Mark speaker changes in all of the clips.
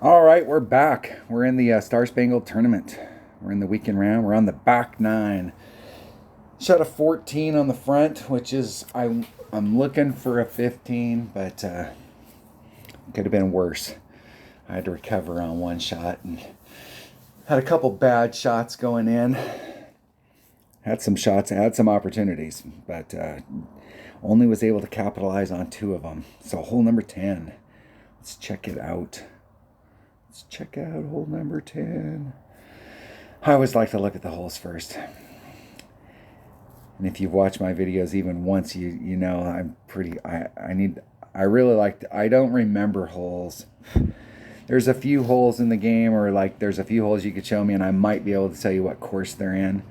Speaker 1: All right, we're back. We're in the Star Spangled tournament. We're in the weekend round. We're on the back nine. Shot a 14 on the front, which is I'm looking for a 15, but could have been worse. I had to recover on one shot and had a couple bad shots going in. Had some shots, had some opportunities, but only was able to capitalize on two of them. So hole number 10. Let's check it out. Let's check out hole number 10. I always like to look at the holes first. And if you've watched my videos even once, you know I'm pretty. I really like. I don't remember holes. There's a few holes in the game, or like there's a few holes you could show me, and I might be able to tell you what course they're in.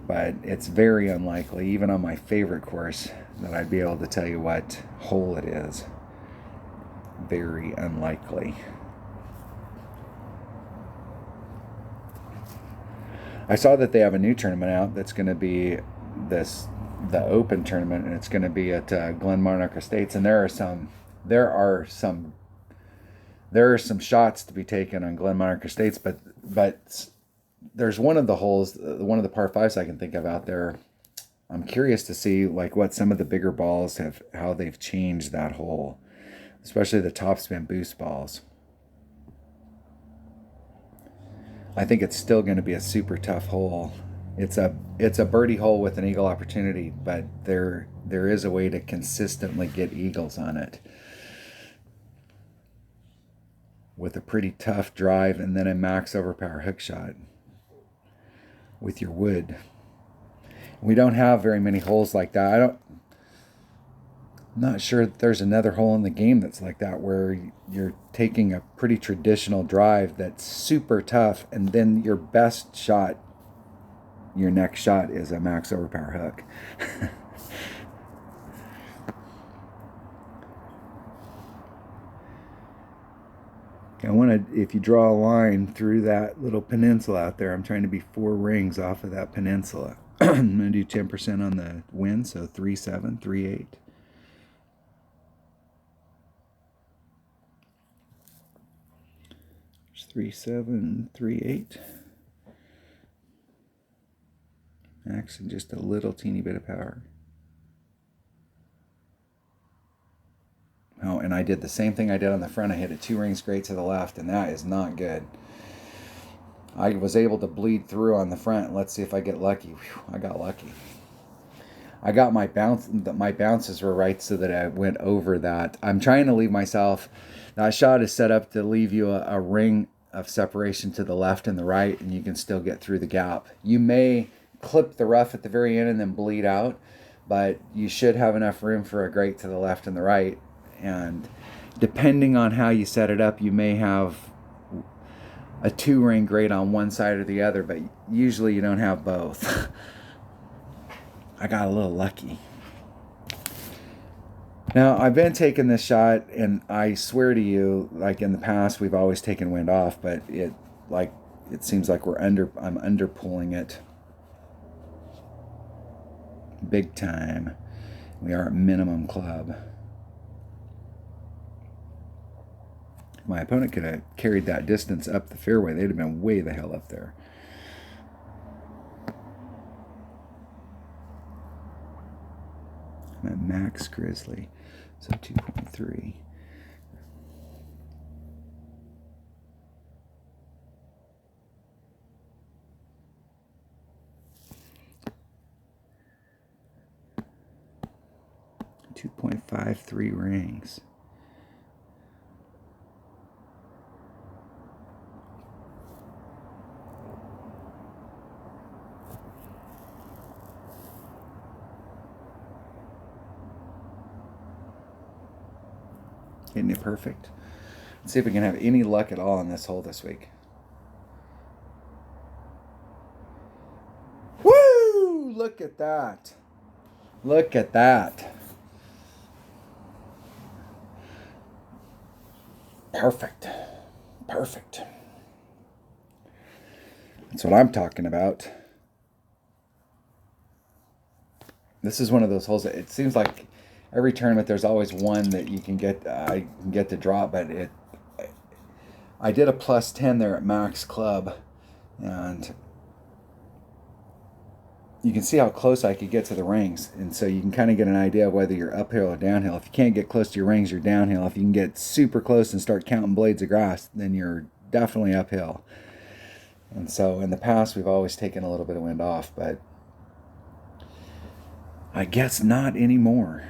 Speaker 1: But it's very unlikely, even on my favorite course, that I'd be able to tell you what hole it is. Very unlikely. I saw that they have a new tournament out that's going to be the Open tournament, and it's going to be at Glen Monarch Estates. And there are some shots to be taken on Glen Monarch Estates, but there's one of the holes, one of the par fives I can think of out there. I'm curious to see like what some of the bigger balls have, how they've changed that hole, especially the topspin boost balls. I think it's still going to be a super tough hole. It's a birdie hole with an eagle opportunity, but there is a way to consistently get eagles on it with a pretty tough drive and then a max overpower hook shot with your wood. We don't have very many holes like that. I'm not sure that there's another hole in the game that's like that, where you're taking a pretty traditional drive that's super tough, and then your best shot, your next shot, is a max overpower hook. I want to, if you draw a line through that little peninsula out there, I'm trying to be 4 rings off of that peninsula. I'm going to do 10% on the wind, so 3-7, 3-8. 3-7, 3-8. Max and just a little teeny bit of power. Oh, and I did the same thing I did on the front. I hit it 2 rings straight to the left, and that is not good. I was able to bleed through on the front. Let's see if I get lucky. Whew, I got lucky. I got my bounce. My bounces were right, so that I went over that. I'm trying to leave myself. That shot is set up to leave you a ring of separation to the left and the right, and you can still get through the gap. You may clip the rough at the very end and then bleed out, but you should have enough room for a grate to the left and the right. And depending on how you set it up, you may have a 2-ring grate on one side or the other, but usually you don't have both. I got a little lucky. Now, I've been taking this shot, and I swear to you, like in the past, we've always taken wind off, but it seems like I'm under pulling it big time. We are at minimum club. My opponent could have carried that distance up the fairway. They'd have been way the hell up there. I'm at max Grizzly, so 2.3. .53 rings. Hitting it perfect. Let's see if we can have any luck at all on this hole this week. Woo! Look at that. Look at that. Perfect. Perfect. That's what I'm talking about. This is one of those holes that it seems like every tournament there's always one that you can get I can get to drop, but I did a plus 10 there at Max Club, and you can see how close I could get to the rings, and so you can kind of get an idea of whether you're uphill or downhill. If you can't get close to your rings, you're downhill. If you can get super close and start counting blades of grass, then you're definitely uphill. And so in the past, we've always taken a little bit of wind off, but I guess not anymore.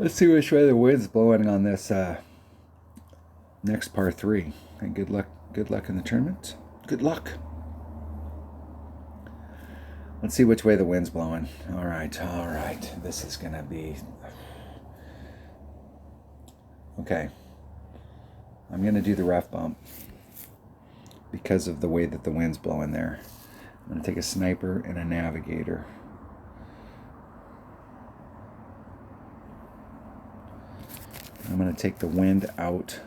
Speaker 1: Let's see which way the wind's blowing on this next par 3. And good luck in the tournament. Good luck. Let's see which way the wind's blowing. All right. This is going to be... Okay. I'm going to do the rough bump because of the way that the wind's blowing there. I'm going to take a sniper and a navigator. I'm going to take the wind out.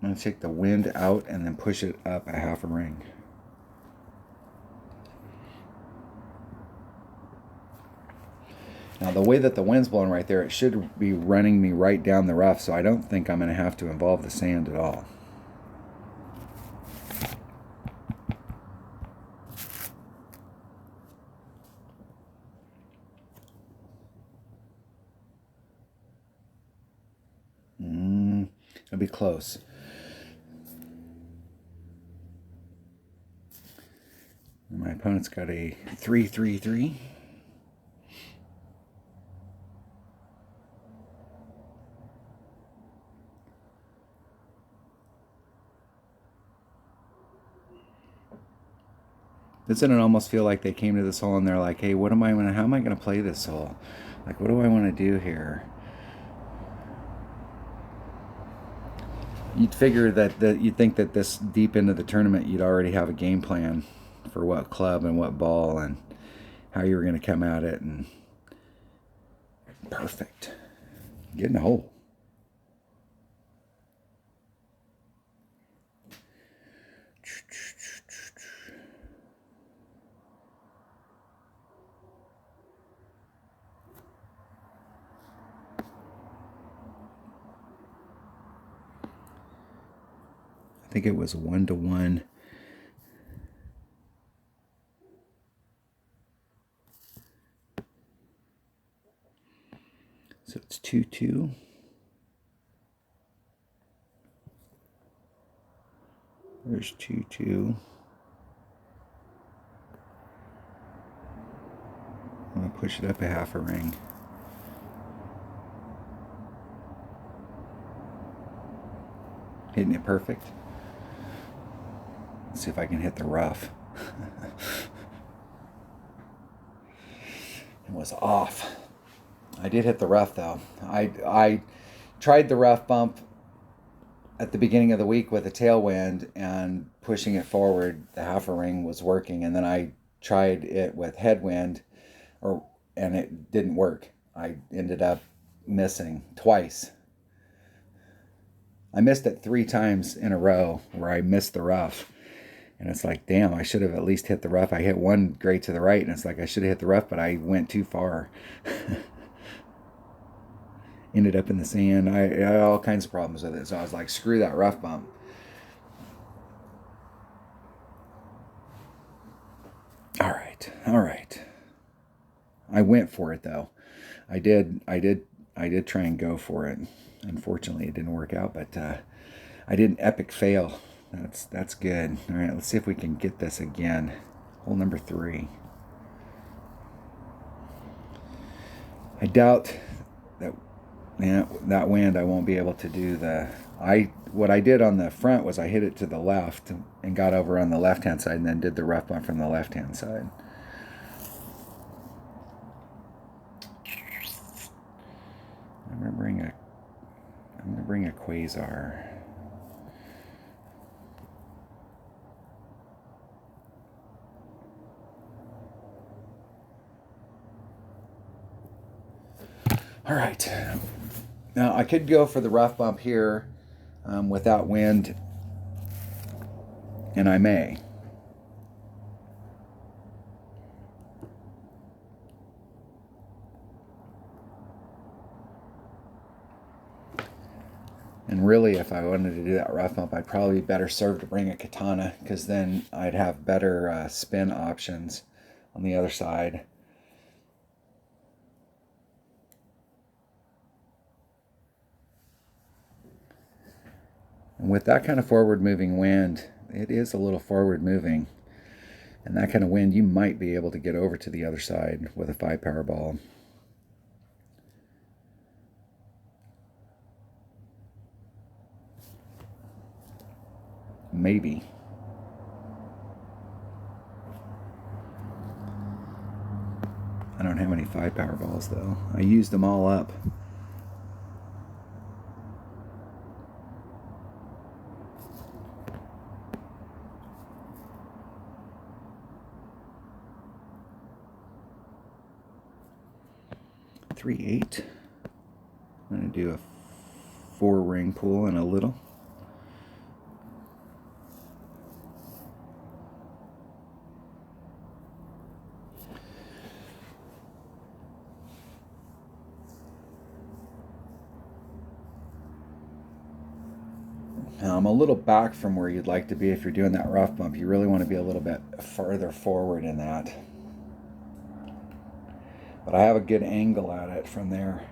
Speaker 1: I'm going to take the wind out and then push it up a half a ring. Now the way that the wind's blowing right there, it should be running me right down the rough, so I don't think I'm going to have to involve the sand at all. It'll be close. My opponent's got a 3-3-3. Doesn't it almost feel like they came to this hole and they're like, hey, how am I going to play this hole? Like, what do I want to do here? You'd figure that you'd think that this deep into the tournament, you'd already have a game plan for what club and what ball and how you were going to come at it. And perfect. Get in the hole. I think it was 1-1. So it's 2-2. There's 2-2. I'm going to push it up a half a ring. Hitting it perfect. Let's see if I can hit the rough. It was off. I did hit the rough though. I tried the rough bump at the beginning of the week with a tailwind and pushing it forward. The half a ring was working, and then I tried it with headwind, and it didn't work. I ended up missing twice. I missed it 3 times in a row where I missed the rough. And it's like, damn, I should have at least hit the rough. I hit one great to the right, and it's like I should have hit the rough, but I went too far. Ended up in the sand. I had all kinds of problems with it. So I was like, screw that rough bump. All right. I went for it though. I did try and go for it. Unfortunately, it didn't work out, but I did an epic fail. That's good. All right, let's see if we can get this again. Hole number 3. I doubt that wind I won't be able to do what I did on the front was I hit it to the left and got over on the left-hand side and then did the rough bump from the left-hand side. I'm gonna bring a quasar. All right, Now I could go for the rough bump here without wind, and I may. And really, if I wanted to do that rough bump, I'd probably be better served to bring a katana, because then I'd have better spin options on the other side. And with that kind of forward moving wind, it is a little forward moving. And that kind of wind, you might be able to get over to the other side with a 5-power ball. Maybe. I don't have any 5-power balls though. I used them all up. Three, 8. I'm going to do a 4-ring pull and a little. Now I'm a little back from where you'd like to be if you're doing that rough bump. You really want to be a little bit further forward in that. But I have a good angle at it from there.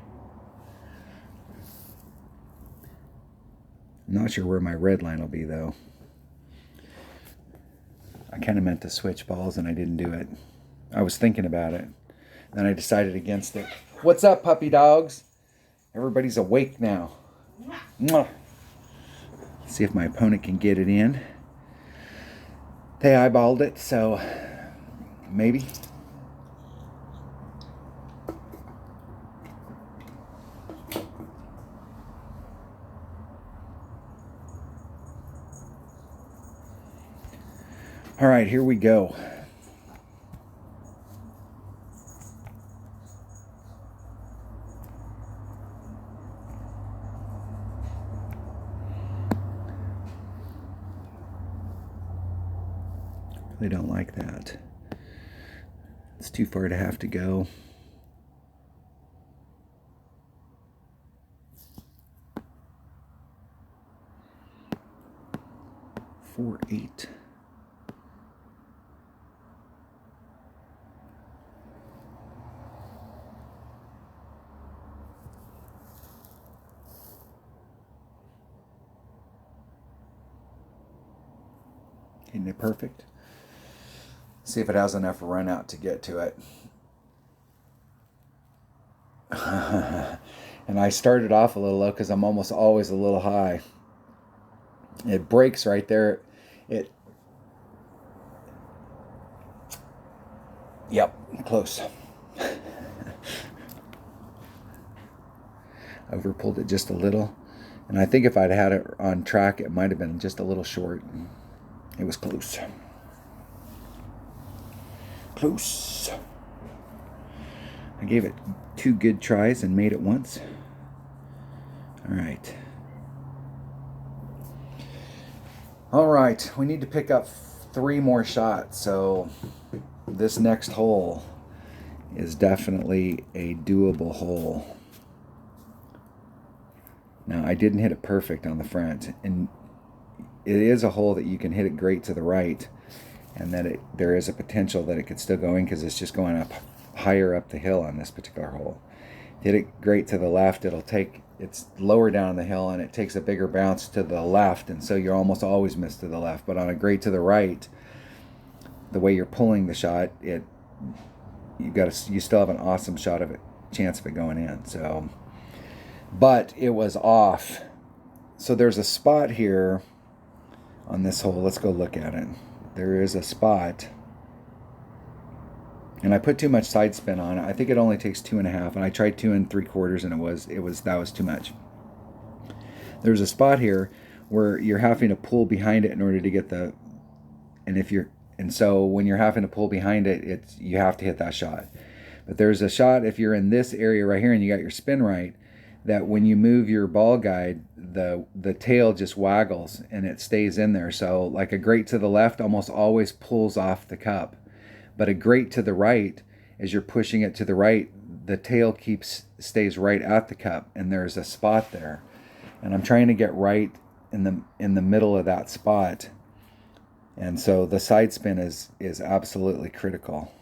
Speaker 1: I'm not sure where my red line will be though. I kind of meant to switch balls and I didn't do it. I was thinking about it. Then I decided against it. What's up, puppy dogs? Everybody's awake now. Mwah. See if my opponent can get it in. They eyeballed it, so maybe. All right, here we go. They don't like that. It's too far to have to go. Four, 8. Isn't it perfect? See if it has enough run out to get to it. And I started off a little low because I'm almost always a little high. It breaks right there. Yep, close. Overpulled it just a little. And I think if I'd had it on track, it might have been just a little short. It was close. Close. I gave it 2 good tries and made it once. All right. All right, we need to pick up 3 more shots. So this next hole is definitely a doable hole. Now, I didn't hit it perfect on the front, and it is a hole that you can hit it great to the right, and that there is a potential that it could still go in because it's just going up higher up the hill on this particular hole. Hit it great to the left, it's lower down the hill and it takes a bigger bounce to the left, and so you're almost always missed to the left. But on a great to the right, the way you're pulling the shot, you still have an awesome chance of it going in. So, but it was off. So there's a spot here on this hole. Let's go look at it. There is a spot, and I put too much side spin on it. I think it only takes 2.5, and I tried 2 3/4, and that was too much. There's a spot here where you're having to pull behind it in order to get and so when you're having to pull behind it, you have to hit that shot. But there's a shot if you're in this area right here and you got your spin right, that when you move your ball guide, the tail just waggles and it stays in there. So like a grate to the left almost always pulls off the cup, but a grate to the right, as you're pushing it to the right, the tail stays right at the cup, and there's a spot there, and I'm trying to get right in the middle of that spot, and so the side spin is absolutely critical.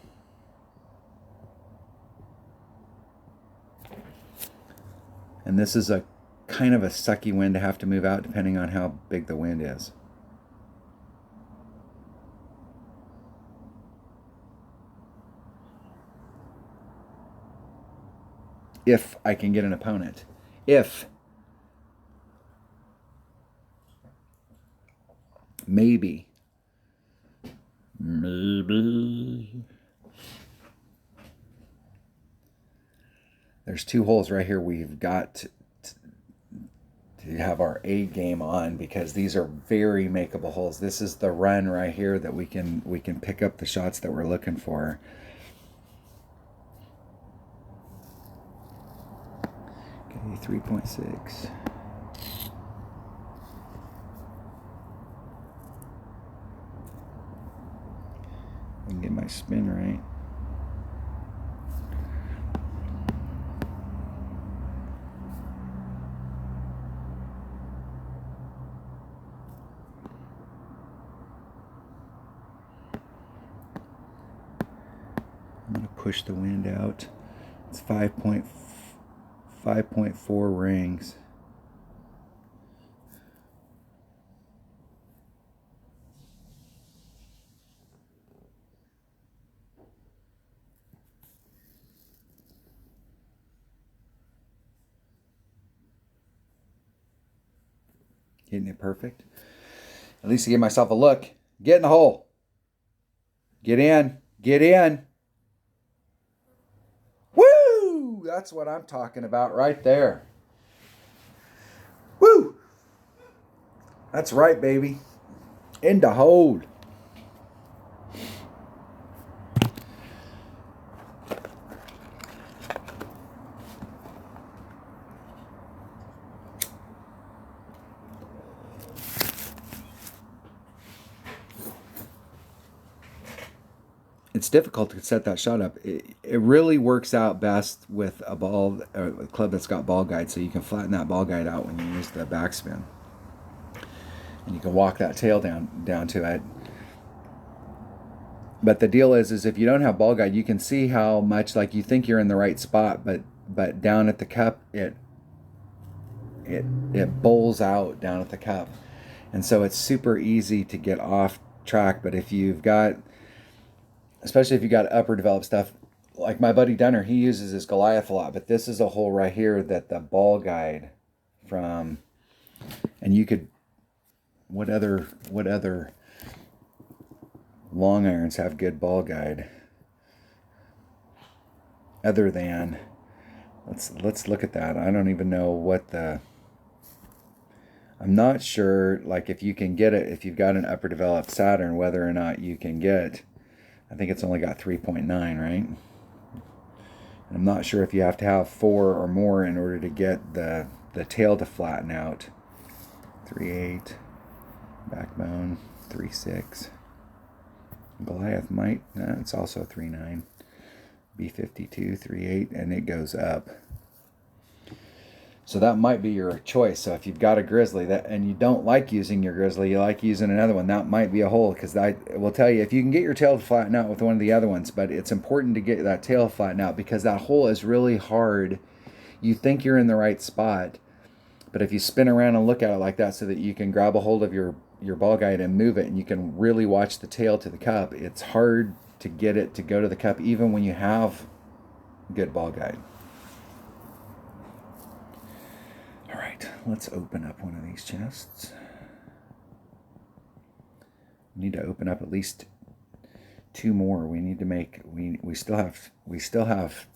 Speaker 1: And this is a kind of a sucky wind to have to move out depending on how big the wind is. If I can get an opponent. If. Maybe. There's 2 holes right here we've got to have our A game on, because these are very makeable holes. This is the run right here that we can pick up the shots that we're looking for. Okay, 3.6. I can get my spin right. I'm going to push the wind out. It's 5.4 rings. Hitting it perfect. At least to give myself a look. Get in the hole. Get in. Get in. Woo! That's what I'm talking about right there. Woo! That's right, baby. In the hole. It's difficult to set that shot up. It really works out best with a club that's got ball guide, so you can flatten that ball guide out when you use the backspin, and you can walk that tail down to it. But the deal is if you don't have ball guide, you can see how much, like, you think you're in the right spot, but down at the cup it bowls out down at the cup, and so it's super easy to get off track. But if you've got, especially if you got upper developed stuff, like my buddy Dunner, he uses his Goliath a lot, but this is a hole right here that the ball guide from, and you could, what other long irons have good ball guide other than, let's look at that. I don't even know what I'm not sure, like, if you can get it, if you've got an upper developed Saturn, whether or not you can get, I think it's only got 3.9, right? And I'm not sure if you have to have 4 or more in order to get the tail to flatten out. 3.8, backbone 3.6. Goliath might, it's also 3.9. B52, 3.8, and it goes up. So that might be your choice. So if you've got a Grizzly and you don't like using your Grizzly, you like using another one, that might be a hole, because I will tell you, if you can get your tail to flatten out with one of the other ones, but it's important to get that tail flattened out, because that hole is really hard. You think you're in the right spot, but if you spin around and look at it like that so that you can grab a hold of your ball guide and move it, and you can really watch the tail to the cup, it's hard to get it to go to the cup even when you have good ball guide. All right, let's open up one of these chests. We need to open up at least 2 more. We need to make, we still have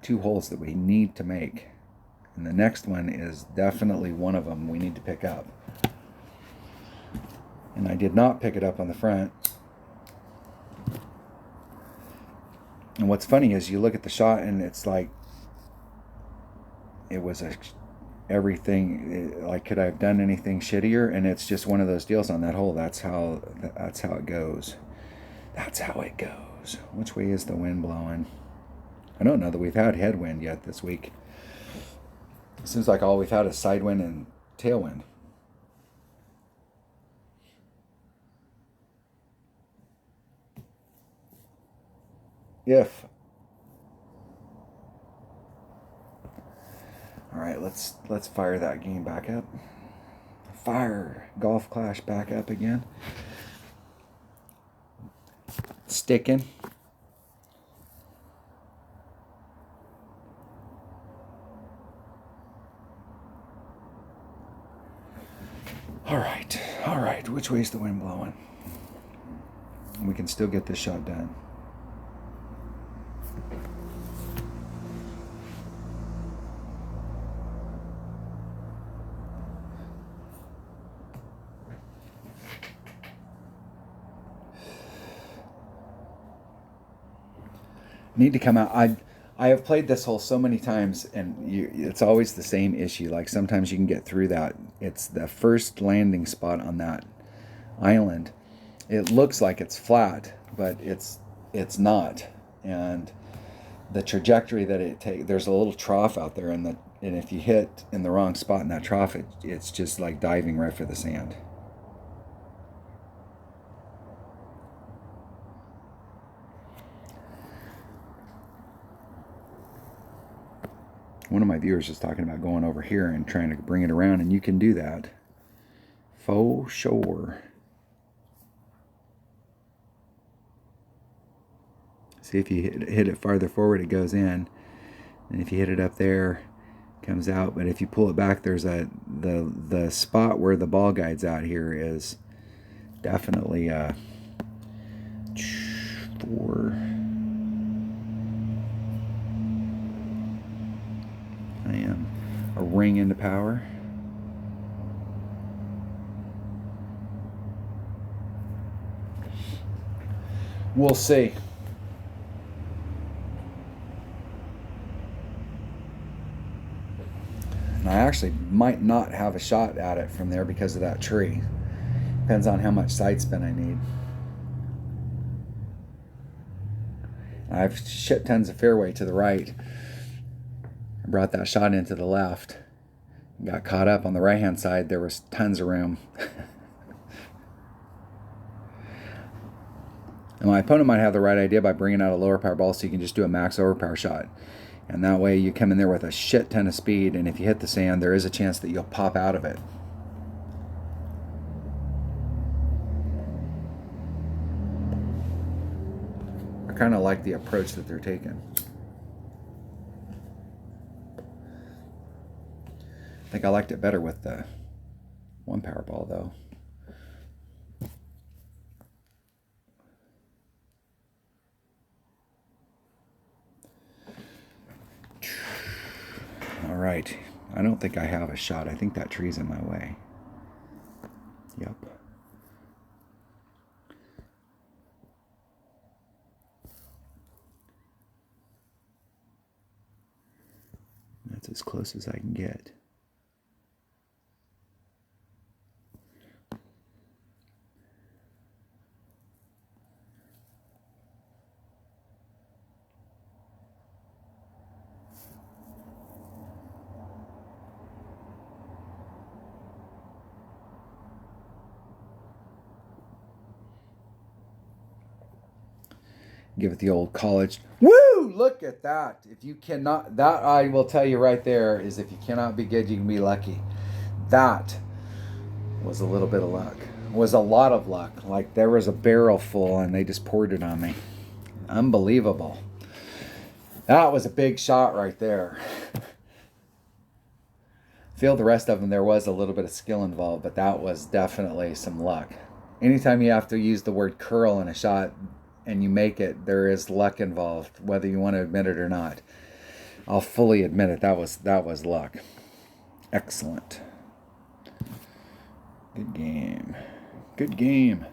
Speaker 1: 2 holes that we need to make. And the next one is definitely one of them we need to pick up. And I did not pick it up on the front. And what's funny is you look at the shot and it's like, it was everything. Like, could I have done anything shittier? And it's just one of those deals on that hole. That's how it goes. That's how it goes. Which way is the wind blowing? I don't know that we've had headwind yet this week. It seems like all we've had is side wind and tailwind. All right, let's fire that game back up. Fire Golf Clash back up again. Sticking. All right. Which way's the wind blowing? We can still get this shot done. Need to come out. I have played this hole so many times, and it's always the same issue. Like, sometimes you can get through that. It's the first landing spot on that island. It looks like it's flat, but it's not. And the trajectory that it takes, there's a little trough out there, and if you hit in the wrong spot in that trough, it's just like diving right for the sand. One of my viewers was talking about going over here and trying to bring it around, and you can do that. For sure. See, if you hit it farther forward, it goes in. And if you hit it up there, it comes out. But if you pull it back, there's the spot where the ball guide's out here is definitely for... I am a ring into power. We'll see. And I actually might not have a shot at it from there because of that tree. Depends on how much side spin I need. I have shit tons of fairway to the right. I brought that shot into the left. Got caught up on the right hand side. There was tons of room. And my opponent might have the right idea by bringing out a lower power ball, so you can just do a max overpower shot. And that way you come in there with a shit ton of speed, and if you hit the sand, there is a chance that you'll pop out of it. I kind of like the approach that they're taking. I think I liked it better with the one power ball, though. All right. I don't think I have a shot. I think that tree's in my way. Yep. That's as close as I can get. Give it the old college. Woo! Look at that. If you cannot, that I will tell you right there is, if you cannot be good, you can be lucky. That was a little bit of luck. It was a lot of luck. Like, there was a barrel full and they just poured it on me. Unbelievable. That was a big shot right there. Feel the rest of them, there was a little bit of skill involved, but that was definitely some luck. Anytime you have to use the word curl in a shot and you make it, there is luck involved, whether you want to admit it or not. I'll fully admit it. That was luck. Excellent. Good game. Good game.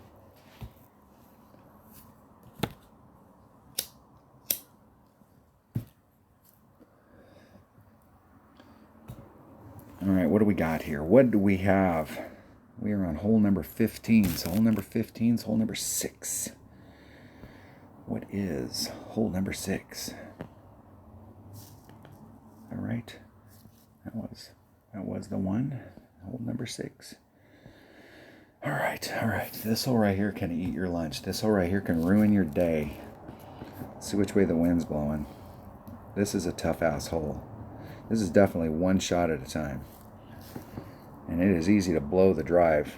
Speaker 1: what do we got here? What do we have? We are on hole number 15. So hole number 15 is hole number 6. What is hole number 6? All right. That was the one. Hole number 6. All right. This hole right here can eat your lunch. This hole right here can ruin your day. Let's see which way the wind's blowing. This is a tough ass hole. This is definitely one shot at a time. And it is easy to blow the drive.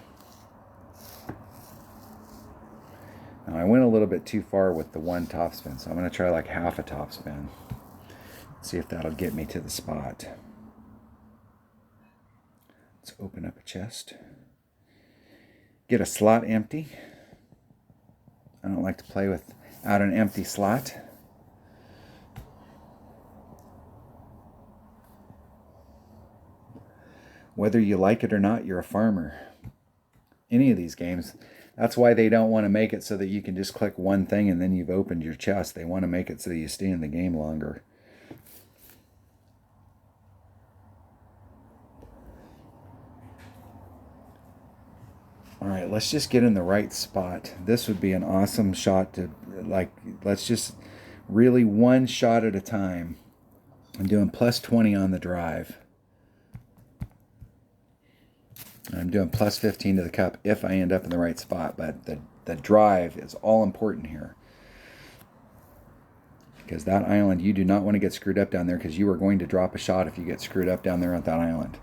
Speaker 1: Now I went a little bit too far with the one topspin, so I'm going to try like half a topspin. See if that'll get me to the spot. Let's open up a chest. Get a slot empty. I don't like to play without an empty slot. Whether you like it or not, you're a farmer. Any of these games, that's why they don't want to make it so that you can just click one thing and then you've opened your chest. They want to make it so that you stay in the game longer. All right, let's just get in the right spot. This would be an awesome shot to, like, let's just really one shot at a time. I'm doing plus 20 on the drive. I'm doing plus 15 to the cup if I end up in the right spot, but the drive is all important here. Because that island, you do not want to get screwed up down there, because you are going to drop a shot if you get screwed up down there at that island.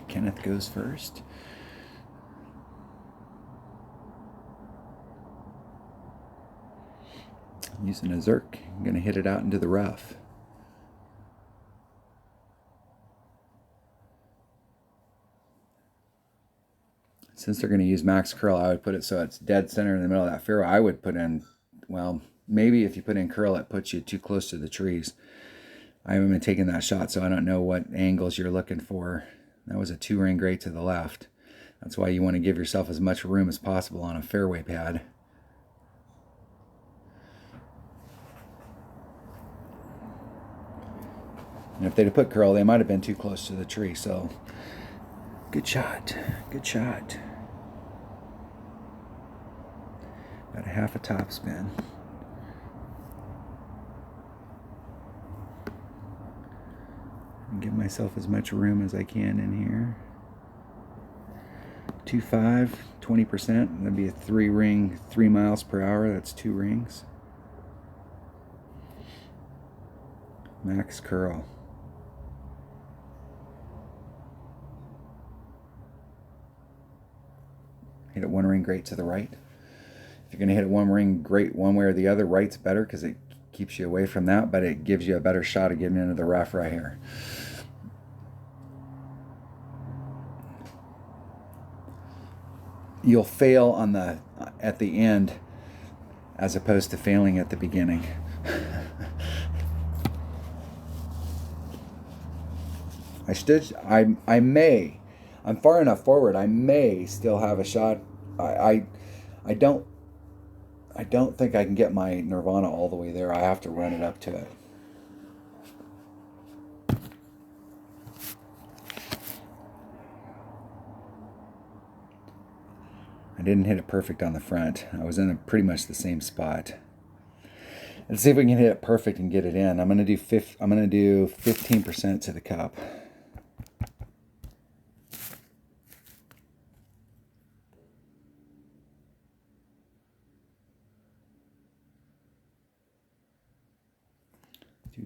Speaker 1: Kenneth goes first. Using a Zerk, I'm going to hit it out into the rough. Since they're going to use max curl, I would put it so it's dead center in the middle of that fairway. I would put in, well, maybe if you put in curl, it puts you too close to the trees. I haven't been taking that shot, so I don't know what angles you're looking for. That was a 2-ring great to the left. That's why you want to give yourself as much room as possible on a fairway pad. And if they'd have put curl, they might have been too close to the tree. So, good shot. Good shot. Got a half a topspin. Give myself as much room as I can in here. 2.5, 20%. That'd be a 3-ring, 3 miles per hour. That's 2 rings. Max curl. Hit it 1 ring great to the right. If you're going to hit it 1 ring great one way or the other, right's better because it keeps you away from that, but it gives you a better shot of getting into the rough right here. You'll fail on at the end as opposed to failing at the beginning. I'm far enough forward. I may still have a shot. I don't think I can get my Nirvana all the way there. I have to run it up to it. I didn't hit it perfect on the front. I was in pretty much the same spot. Let's see if we can hit it perfect and get it in. I'm gonna do 15% to the cup.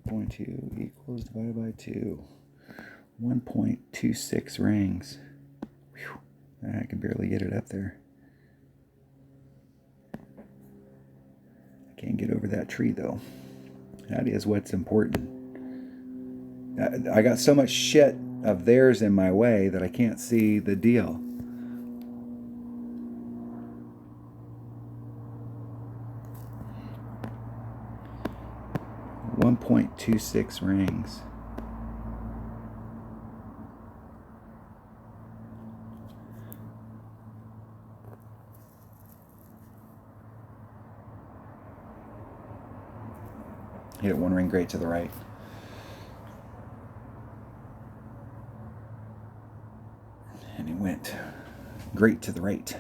Speaker 1: .2 equals divided by 2. 1.26 rings. Whew. I can barely get it up there. I can't get over that tree though. That is what's important. I got so much shit of theirs in my way that I can't see the deal. .26 rings. Hit it one ring great to the right. And it went great to the right.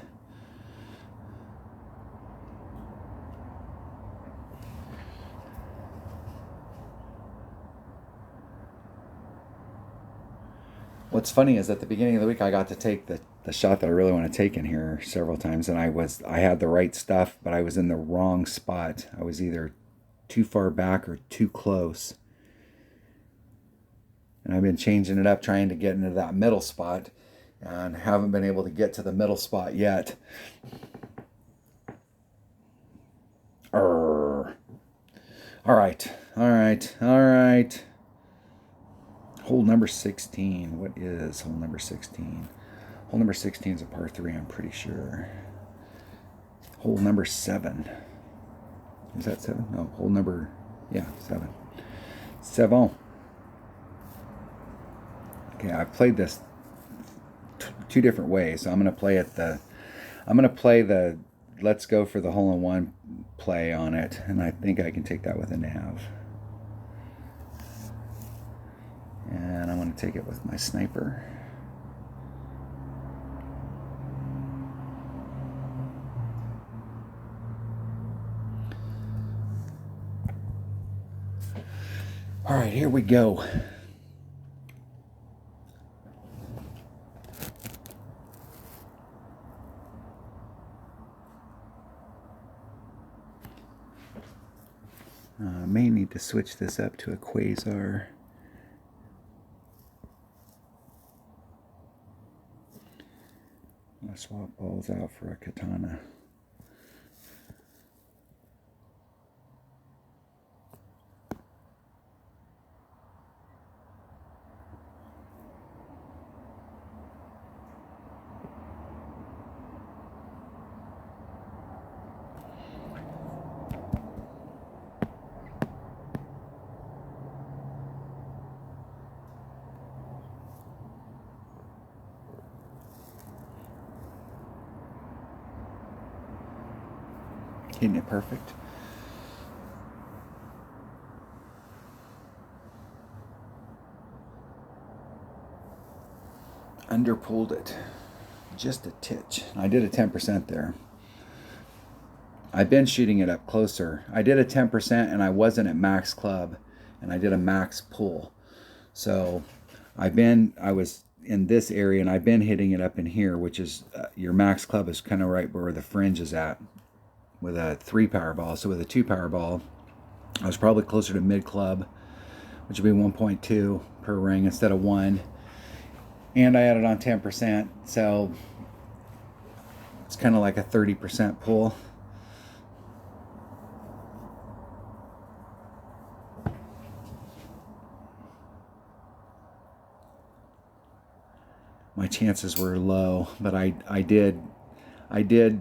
Speaker 1: What's funny is at the beginning of the week I got to take the shot that I really want to take in here several times, and I had the right stuff, but I was in the wrong spot. I was either too far back or too close. And I've been changing it up, trying to get into that middle spot, and haven't been able to get to the middle spot yet. All right. Hole number 16. What is hole number 16? Hole number 16 is a par 3, I'm pretty sure. Hole number 7. Is that 7? No, hole number, 7. 7. Okay, I've played this two different ways, so I'm going to play the let's go for the hole-in-one play on it, and I think I can take that with a nav. And I'm going to take it with my sniper. All right, here we go. I may need to switch this up to a quasar. I'll swap balls out for a katana. Hitting it perfect. Underpulled it just a titch. I did a 10% there. I've been shooting it up closer. I did a 10% and I wasn't at max club, and I did a max pull. So I was in this area, and I've been hitting it up in here, which is your max club is kind of right where the fringe is at with a 3 power ball. So with a 2 power ball, I was probably closer to mid club, which would be 1.2 per ring instead of 1. And I added on 10%, so it's kind of like a 30% pull. My chances were low, but I did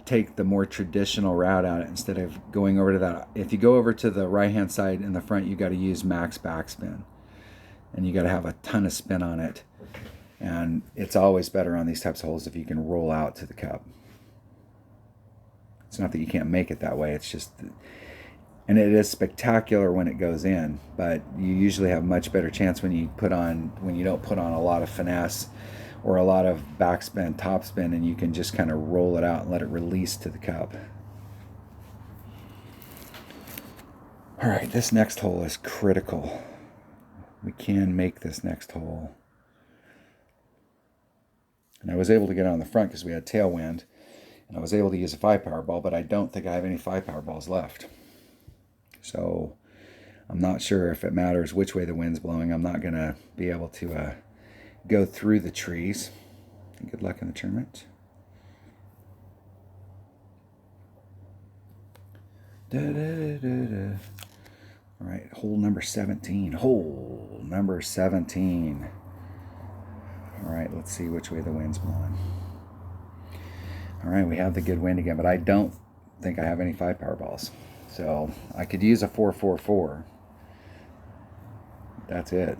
Speaker 1: take the more traditional route on it instead of going over to that. If you go over to the right-hand side in the front, you got to use max backspin, and you got to have a ton of spin on it. And it's always better on these types of holes if you can roll out to the cup. It's not that you can't make it that way. It's just, and it is spectacular when it goes in, but you usually have much better chance when you don't put on a lot of finesse or a lot of backspin, topspin, and you can just kind of roll it out and let it release to the cup. All right, this next hole is critical. We can make this next hole. And I was able to get on the front because we had tailwind, and I was able to use a 5 power ball, but I don't think I have any 5 power balls left. So I'm not sure if it matters which way the wind's blowing. I'm not going to be able to go through the trees. Good luck in the tournament. All right, hole number 17. Hole number 17. All right, let's see which way the wind's blowing. All right, we have the good wind again, but I don't think I have any 5 power balls. So I could use a 4-4-4. That's it.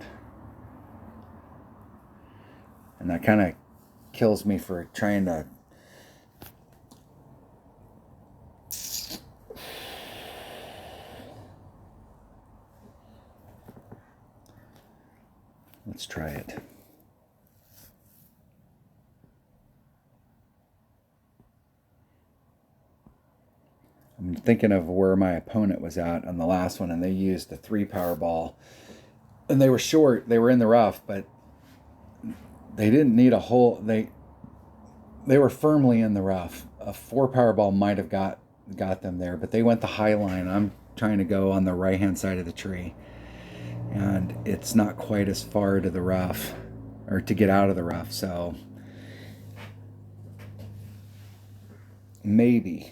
Speaker 1: And that kind of kills me for trying to Let's try it. I'm thinking of where my opponent was at on the last one, and they used the 3 power ball. And they were short. They were in the rough, but they didn't need a hole. They were firmly in the rough. A 4 power ball might have got them there, but they went the high line. I'm trying to go on the right-hand side of the tree, and it's not quite as far to the rough, or to get out of the rough. So maybe.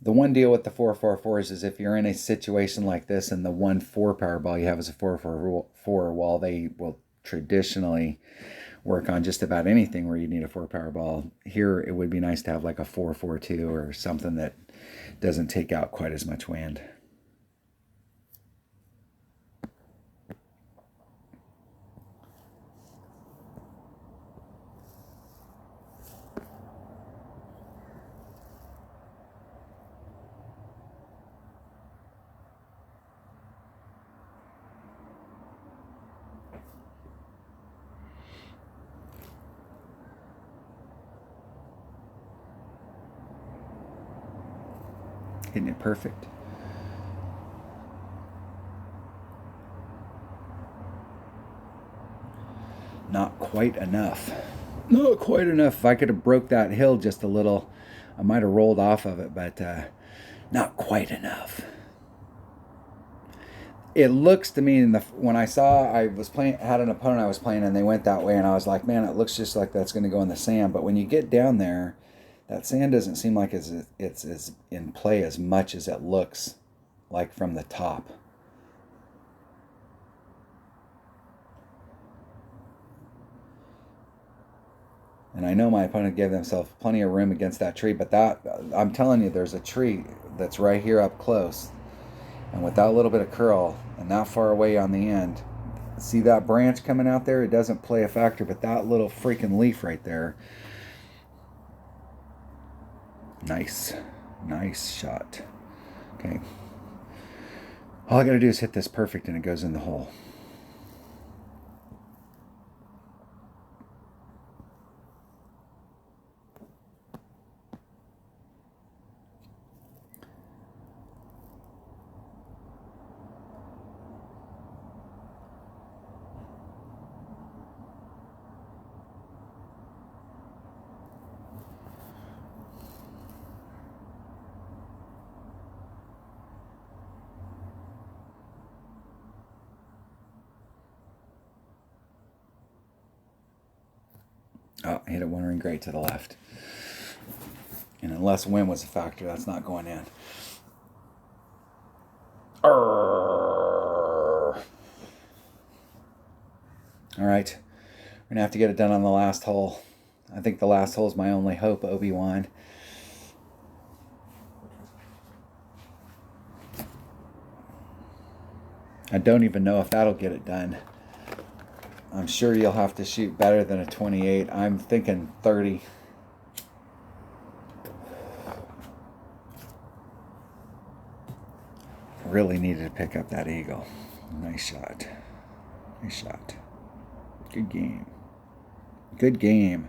Speaker 1: The one deal with the 4-4-4s is if you're in a situation like this and the 1-4 power ball you have is a 4-4-4, while they will traditionally work on just about anything where you need a 4 power ball, here it would be nice to have like a 4-4-2 or something that doesn't take out quite as much wind. Hitting it perfect. Not quite enough. Not quite enough. If I could have broke that hill just a little, I might have rolled off of it, but not quite enough. It looks to me, when I saw, I was playing, had an opponent I was playing, and they went that way, and I was like, man, it looks just like that's going to go in the sand. But when you get down there, that sand doesn't seem like it's as in play as much as it looks like from the top. And I know my opponent gave themselves plenty of room against that tree, but that, I'm telling you, there's a tree that's right here up close. And with that little bit of curl and that far away on the end, see that branch coming out there? It doesn't play a factor, but that little freaking leaf right there. Nice. Nice shot. Okay. All I got to do is hit this perfect and it goes in the hole. Oh, I hit it one ring great to the left. And unless wind was a factor, that's not going in. All right. We're going to have to get it done on the last hole. I think the last hole is my only hope, Obi-Wan. I don't even know if that'll get it done. I'm sure you'll have to shoot better than a 28. I'm thinking 30. Really needed to pick up that eagle. Nice shot. Nice shot. Good game. Good game.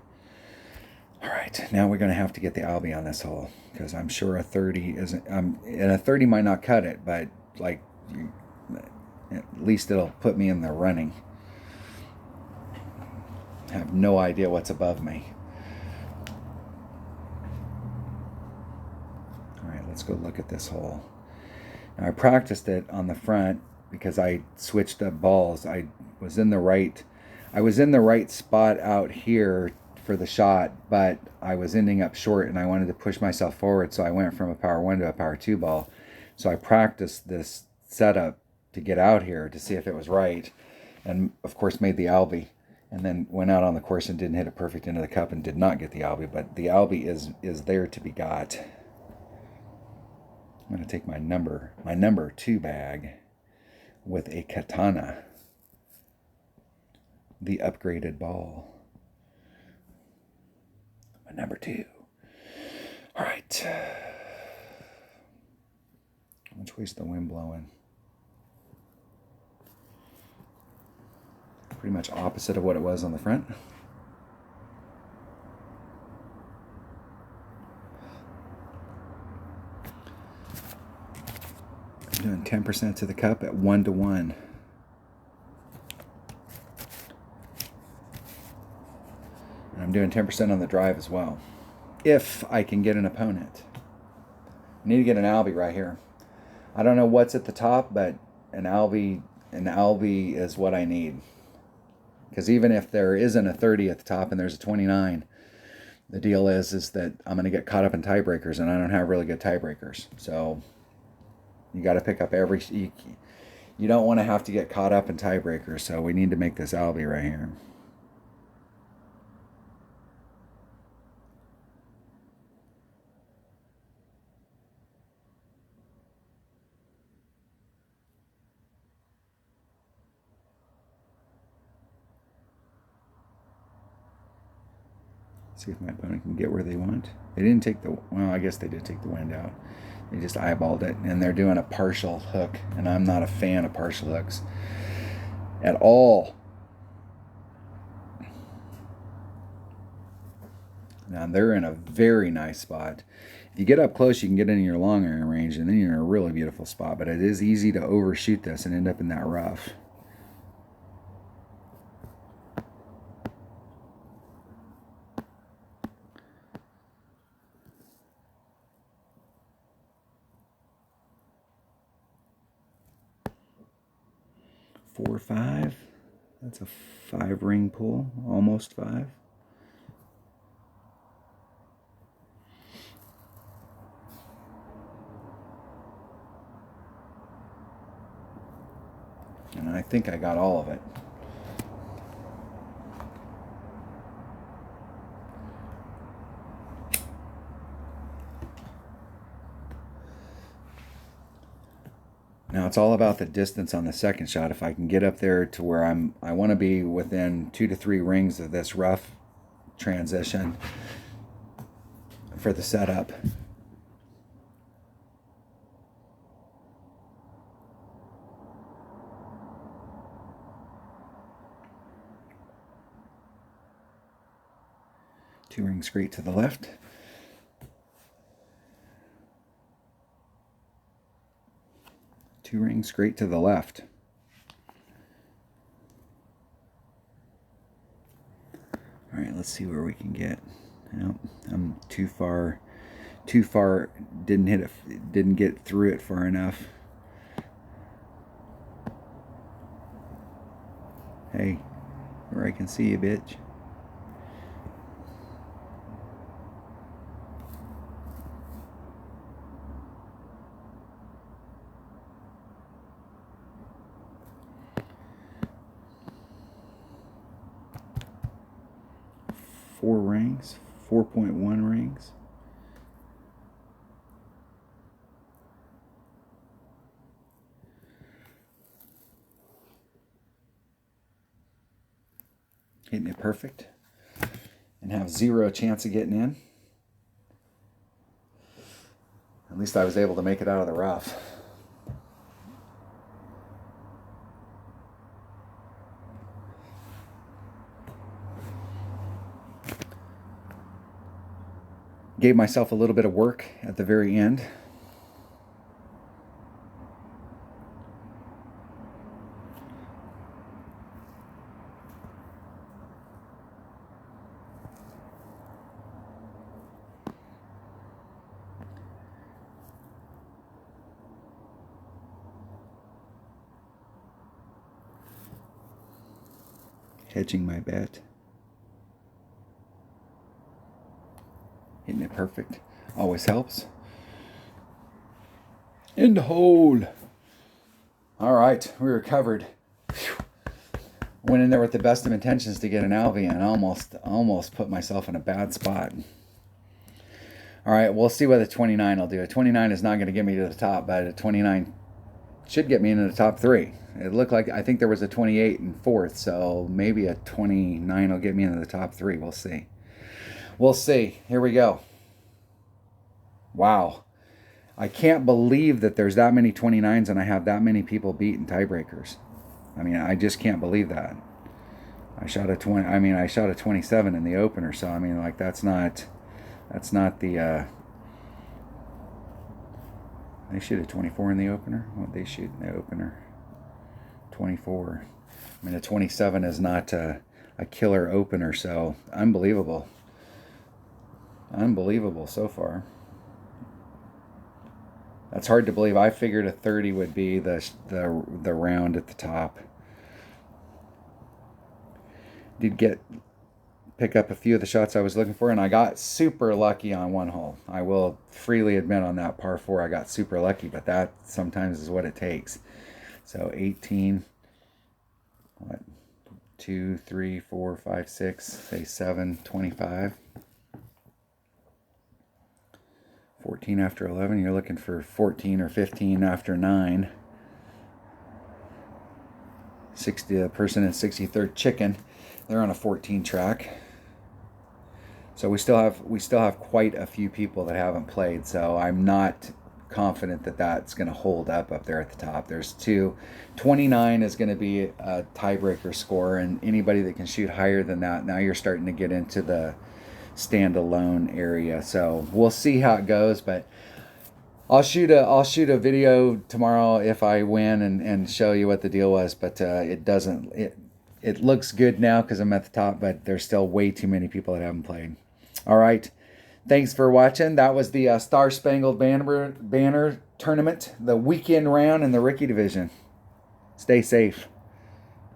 Speaker 1: All right, now we're going to have to get the Albie on this hole, because I'm sure a 30 isn't. And a 30 might not cut it, but like, at least it'll put me in the running. I have no idea what's above me. All right, let's go look at this hole. Now, I practiced it on the front because I switched up balls. I was in the right spot out here for the shot, but I was ending up short and I wanted to push myself forward, so I went from a power 1 to a power 2 ball. So I practiced this setup to get out here to see if it was right, and of course made the Albie, and then went out on the course and didn't hit it perfect into the cup and did not get the Albie, but the Albie is there to be got. I'm going to take my number 2 bag with a katana, the upgraded ball. My number 2. All right. Which way's the wind blowing? Pretty much opposite of what it was on the front. I'm doing 10% to the cup at 1-to-1. And I'm doing 10% on the drive as well. If I can get an opponent. I need to get an Albie right here. I don't know what's at the top, but an Albie is what I need. Because even if there isn't a 30 at the top and there's a 29, the deal is that I'm going to get caught up in tiebreakers, and I don't have really good tiebreakers. So you got to pick up every... You don't want to have to get caught up in tiebreakers, so we need to make this Albie right here. See if my opponent can get where they want. They didn't take the... Well, I guess they did take the wind out. They just eyeballed it, and they're doing a partial hook, and I'm not a fan of partial hooks at all. Now, they're in a very nice spot. If you get up close, you can get in your long iron range, and then you're in a really beautiful spot, but it is easy to overshoot this and end up in that rough. Four, 5. That's a 5-ring pull, almost 5. And I think I got all of it. Now it's all about the distance on the second shot. If I can get up there to where I want to be within 2 to 3 rings of this rough transition for the setup. Two rings straight to the left. Two rings straight to the left. All right, let's see where we can get. Nope, I'm too far. Didn't hit it. Didn't get through it far enough. Hey, where I can see you, bitch. Four rings, 4.1 rings. Hitting it perfect and have 0 chance of getting in. At least I was able to make it out of the rough. Gave myself a little bit of work at the very end. Hedging my bet. Hitting it perfect. Always helps. In the hole. All right, we recovered. Whew. Went in there with the best of intentions to get an Albie and almost put myself in a bad spot. All right, we'll see what a 29 will do. A 29 is not going to get me to the top, but a 29 should get me into the top 3. It looked like, I think there was a 28 in 4th, so maybe a 29 will get me into the top 3. We'll see. We'll see. Here we go. Wow. I can't believe that there's that many 29s and I have that many people beat in tiebreakers. I mean, I just can't believe that. I shot a 20. I mean, I shot a 27 in the opener. So I mean, like that's not the. They shoot a 24 in the opener. What they shoot in the opener? 24. I mean, a 27 is not a killer opener. So unbelievable. Unbelievable so far. That's hard to believe. I figured a 30 would be the round at the top. Did pick up a few of the shots I was looking for, and I got super lucky on one hole. I will freely admit on that par 4 I got super lucky, but that sometimes is what it takes. So 18, what, 2, 3, 4, 5, 6, say 7, 25. 14 after 11, you're looking for 14 or 15 after 9. 60, the person in 63rd chicken, they're on a 14 track. So we still have quite a few people that haven't played. So I'm not confident that that's going to hold up there at the top. There's 29 is going to be a tiebreaker score, and anybody that can shoot higher than that, now you're starting to get into the standalone area. So we'll see how it goes, but I'll shoot a video tomorrow if I win and show you what the deal was. But it looks good now because I'm at the top, but there's still way too many people that haven't played. All right, thanks for watching. That was the Star Spangled Banner tournament, the weekend round in the rookie division. Stay safe.